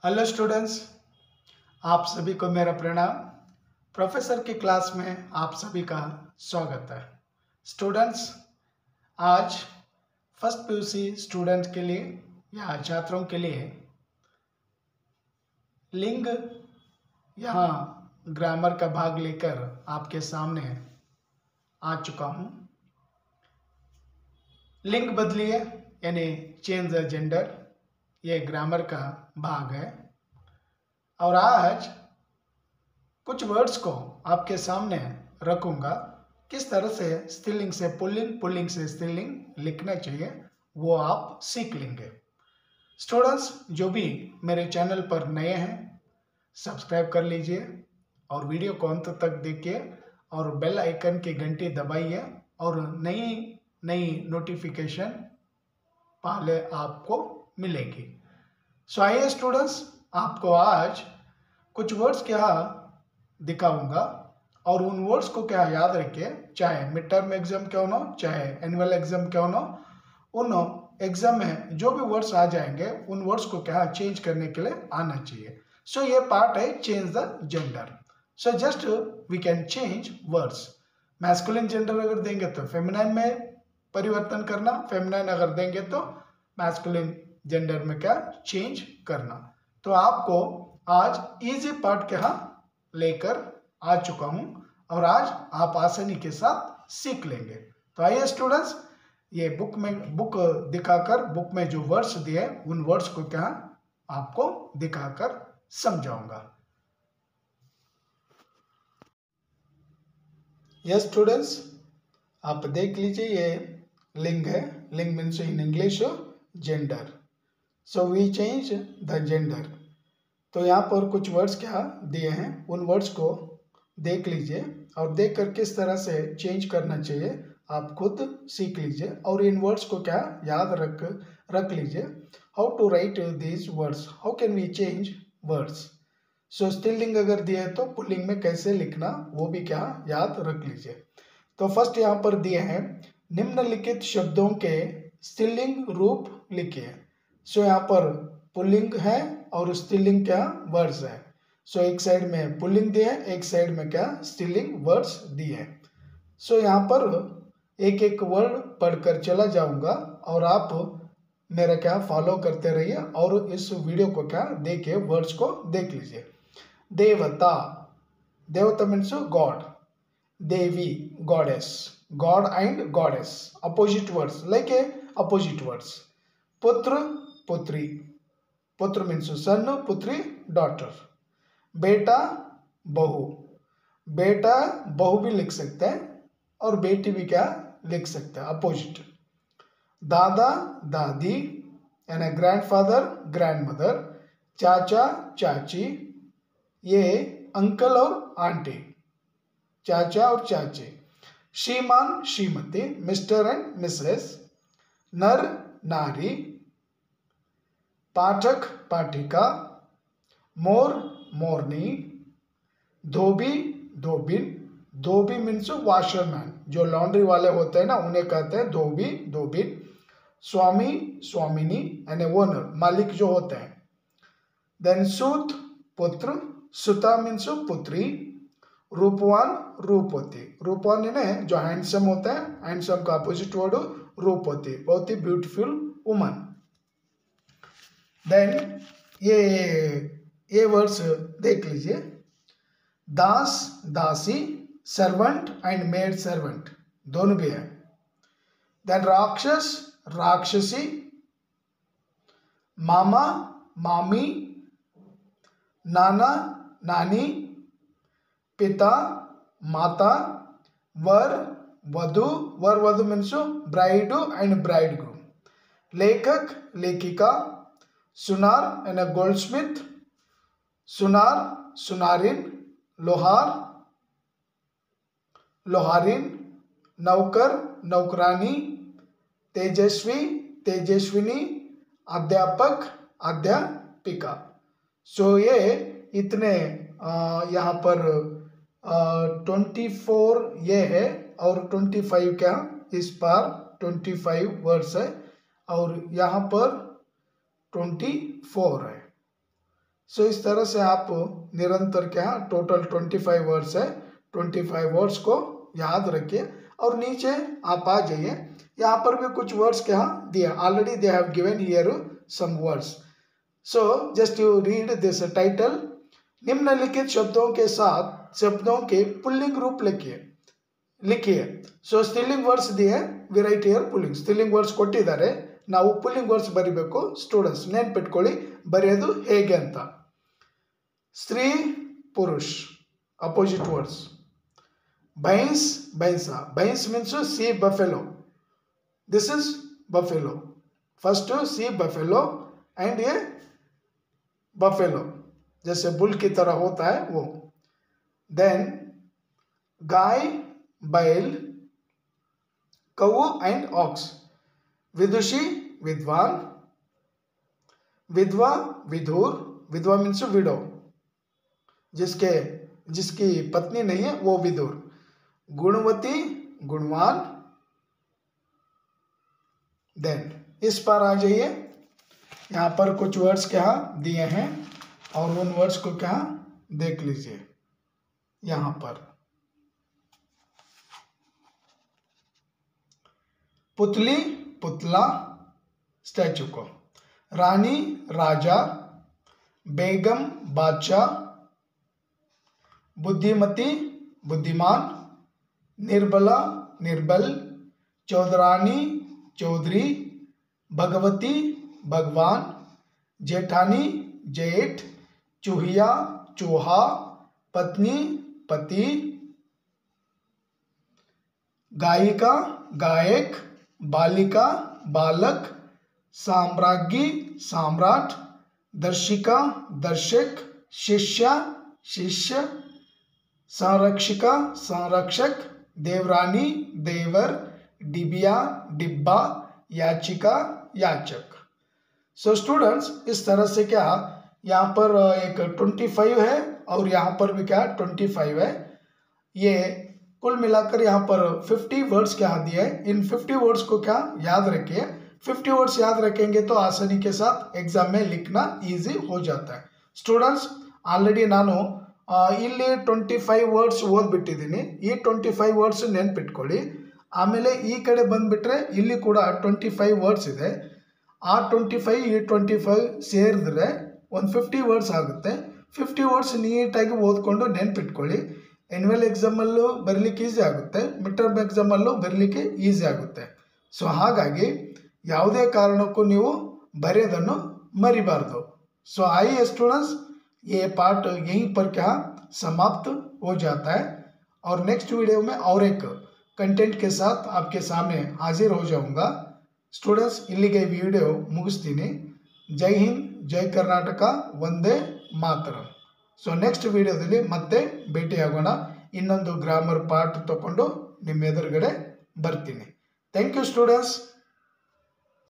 Hello students, आप सभी को मेरा प्रणाम। प्रोफेसर की क्लास में आप सभी का स्वागत है। स्टूडेंट्स, आज फर्स्ट पीयूसी स्टूडेंट के लिए या छात्रों के लिए लिंग यहाँ ग्रामर का भाग लेकर आपके सामने आ चुका हूँ। लिंग बदलिए यानी चेंज द जेंडर, ये ग्रामर का भाग है। और आज कुछ वर्ड्स को आपके सामने रखूंगा, किस तरह से स्त्रीलिंग से पुल्लिंग, पुल्लिंग से स्त्रीलिंग लिखना चाहिए वो आप सीख लेंगे। स्टूडेंट्स, जो भी मेरे चैनल पर नए हैं सब्सक्राइब कर लीजिए और वीडियो को अंत तक देखिए और बेल आइकन की घंटी दबाइए और नई नई नोटिफिकेशन पहले आपको मिलेगी। सो आइए स्टूडेंट्स, आपको आज कुछ वर्ड्स क्या दिखाऊंगा और उन वर्ड्स को क्या याद रखिए, चाहे मिड टर्म एग्जाम क्यों ना हो, चाहे एनुअल एग्जाम क्यों ना हो, उन एग्जाम में जो भी वर्ड्स आ जाएंगे उन वर्ड्स को क्या चेंज करने के लिए आना चाहिए। सो ये पार्ट है change the gender. So just we can change words. Masculine gender अगर देंगे तो फेमिनाइन में परिवर्तन करना, फेमिनाइन अगर देंगे तो मैस्कुलिन जेंडर में क्या चेंज करना। तो आपको आज इजी पार्ट क्या लेकर आ चुका हूं और आज आप आसानी के साथ सीख लेंगे। तो आइए स्टूडेंट्स, ये बुक दिखाकर बुक में जो वर्ड्स दिए उन वर्ड्स को क्या आपको दिखाकर समझाऊंगा। यस स्टूडेंट्स, आप देख लीजिए, ये लिंग है। लिंग means in English gender. So we change the gender. तो यहाँ पर कुछ वर्ड्स क्या दिए हैं, उन वर्ड्स को देख लीजिए और देखकर किस तरह से चेंज करना चाहिए आप खुद सीख लीजिए और इन वर्ड्स को क्या याद रख लीजिए। How to write these words, how can we change words. So स्त्रीलिंग अगर दिया है तो पुल्लिंग में कैसे लिखना वो भी क्या याद रख लीजिए। तो फर्स्ट यहाँ पर दिए हैं निम्नलिखित शब्दों के स्त्रीलिंग रूप लिखिए। सो यहाँ पर पुल्लिंग है और स्त्रीलिंग क्या वर्ड्स है। सो एक साइड में पुल्लिंग दिए, एक साइड में क्या स्त्रीलिंग वर्ड्स दिए। सो यहाँ पर एक एक वर्ड पढ़कर चला जाऊंगा और आप मेरा क्या फॉलो करते रहिए और इस वीडियो को क्या देखिए, वर्ड्स को देख लीजिए। देवता, देवता means God. Devi, goddess, God and goddess, opposite words, like a opposite words. पुत्र, पुत्री, पुत्र मीन्स सन, पुत्री डॉटर। बेटा, बहू, बेटा बहू भी लिख सकते हैं और बेटी भी क्या लिख सकते हैं, अपोजिट। दादा, दादी यानी ग्रैंडफादर, ग्रैंडमदर। चाचा, चाची, ये अंकल और आंटी, चाचा और चाची। श्रीमान, श्रीमती, मिस्टर एंड मिसेस। नर, नारी। पाठक, पाठिका। मोर, मोरनी। धोबी, धोबिन, धोबी मीन्स वॉशरमैन, जो लॉन्ड्री वाले होते हैं ना उन्हें कहते हैं धोबी, धोबिन। स्वामी, स्वामिनी यानी ओनर, मालिक जो होते हैं। देन सूत, पुत्र, सुता मीन्स पुत्री। रूपवान, रूपवती, रूपवान यानी जो हैंडसम होता है, हैंडसम का अपोजिट वर्ड रूपवती, बहुत ही ब्यूटीफुल वुमन। देन ये वर्ड्स देख लीजिए। दास, दासी, सर्वेंट एंड मेड सर्वेंट दोनों भी है। देन राक्षस, राक्षसी। मामा, मामी, नाना, नानी। पिता, माता। वर, वधु, वर वधु मीन्स ब्राइड एंड ब्राइडग्रूम। लेखक, लेखिका। सुनार एंड गोल्ड स्मिथ, सुनार, सुनारिन। लोहार, लोहारिन। नौकर, नौकरानी। तेजस्वी, तेजस्विनी। अध्यापक, अध्यापिका। सो ये इतने यहाँ पर 24 ये है और 25 क्या इस पार 25 वर्ड्स है और यहाँ पर 24 है। सो इस तरह से आप निरंतर क्या टोटल 25 वर्ड्स है, 25 वर्ड्स को याद रखिए और नीचे आप आ जाइए। यहाँ पर भी कुछ वर्ड्स क्या दिया, already they have given here some words. So just you read this title. निम्नलिखित शब्दों के साथ शब्दों के पुल्लिंग रूप लिखिए। सो स्त्रीलिंग वर्ड्स दिए, ವಿ ರೈಟ್ ಹಿಯರ್ ಪುಲ್ಲಿಂಗ್, ಸ್ತ್ರೀಲಿಂಗ್ ವರ್ಡ್ಸ್ ಕೊಟ್ಟಿದ್ದಾರೆ, ನಾವು ಪುಲ್ಲಿಂಗ್ ವರ್ಡ್ಸ್ ಬರಿಬೇಕು। ಸ್ಟೂಡೆಂಟ್ಸ್ ನೆನ್ಪಿಟ್ಕೊಳ್ಳಿ ಬರೆಯೋದು ಹೇಗೆ ಅಂತ। ಸ್ತ್ರೀ ಪುರುಷ್ ಅಪೋಸಿಟ್ ವರ್ಡ್ಸ್। ಭೈಂಸ್ ಭೈಂಸಾ, ಭೈಂಸ್ means she buffalo, this is buffalo. First she buffalo and ये बफेलो जैसे बुल की तरह होता है वो। देन गाय बैल, कौ एंड ऑक्स। विदुषी विद्वान, विधवा विधुर, विधवा मीन्स विडो, जिसकी पत्नी नहीं है वो विदुर। गुणवती गुणवान। देन इस पर आ जाइए, यहाँ पर कुछ वर्ड्स क्या दिए हैं और उन वर्ड्स को क्या देख लीजिए। यहाँ पर पुतली पुतला स्टैचू को, रानी राजा, बेगम बादशाह, बुद्धिमती बुद्धिमान, निर्बला निर्बल, चौधरानी चौधरी, भगवती भगवान, जेठानी जेठ, चूहिया चूहा, पत्नी पति, गायिका गायक, बालिका बालक, साम्राज्ञी सम्राट, दर्शिका दर्शक, शिष्या शिष्य, संरक्षिका संरक्षक, देवरानी देवर, डिबिया डिब्बा, याचिका याचक। सो स्टूडेंट्स इस तरह से क्या यहाँ पर एक 25 है और यहाँ पर भी क्या 25 है। ये कुल मिलाकर यहाँ पर 50 वर्ड्स क्या दिए हैं। इन 50 वर्ड्स को क्या याद रखिए। 50 वर्ड्स याद रखेंगे तो आसानी के साथ एग्जाम में लिखना इजी हो जाता है। स्टूडेंट्स ಆಲ್ರೆಡಿ ನಾನು ಇಲ್ಲಿ 25 ವರ್ಡ್ಸ್ ಓದ್ಬಿಟ್ಟಿದ್ದೀನಿ, ಈ 25 ವರ್ಡ್ಸ್ ನೆನ್ಪಿಟ್ಕೊಳ್ಳಿ। ಆಮೇಲೆ ಈ ಕಡೆ ಬಂದುಬಿಟ್ರೆ ಇಲ್ಲಿ ಕೂಡ 25 ವರ್ಡ್ಸ್ ಇದೆ, ಆ 25 ಈ 25 ಸೇರಿದ್ರೆ ಒಂದು 50 ವರ್ಡ್ಸ್ ಆಗುತ್ತೆ। 50 ವರ್ಡ್ಸ್ ನೀಟಾಗಿ ಓದ್ಕೊಂಡು ನೆನ್ಪಿಟ್ಕೊಳ್ಳಿ, ಆ್ಯನ್ಯುವಲ್ ಎಕ್ಸಾಮಲ್ಲೂ ಬರಲಿಕ್ಕೆ ಈಸಿ ಆಗುತ್ತೆ, ಮಿಡ್ ಟರ್ಮ್ ಎಕ್ಸಾಮಲ್ಲೂ ಬರಲಿಕ್ಕೆ ಈಸಿ ಆಗುತ್ತೆ। ಸೊ ಹಾಗಾಗಿ ಯಾವುದೇ ಕಾರಣಕ್ಕೂ ನೀವು ಬರೆಯೋದನ್ನು ಮರಿಬಾರ್ದು। सो आइए स्टूडेंट्स, ये पार्ट यहीं पर क्या समाप्त हो जाता है और नेक्स्ट वीडियो में और एक कंटेंट के साथ आपके सामने हाजिर हो जाऊंगा। स्टूडेंट्स इಲ್ಲಿಗೆ ವಿಡಿಯೋ ಮುಗಿಸ್ತೀನಿ। ಜೈ ಹಿಂದ್, ಜೈ ಕರ್ನಾಟಕ, ವಂದೇ ಮಾತರಂ। ಸೊ ನೆಕ್ಸ್ಟ್ ವಿಡಿಯೋದಲ್ಲಿ ಮತ್ತೆ ಭೇಟಿಯಾಗೋಣ, ಇನ್ನೊಂದು ಗ್ರಾಮರ್ ಪಾರ್ಟ್ ತಗೊಂಡು ನಿಮ್ಮ ಎದುರುಗಡೆ ಬರ್ತೀನಿ। Thank you students.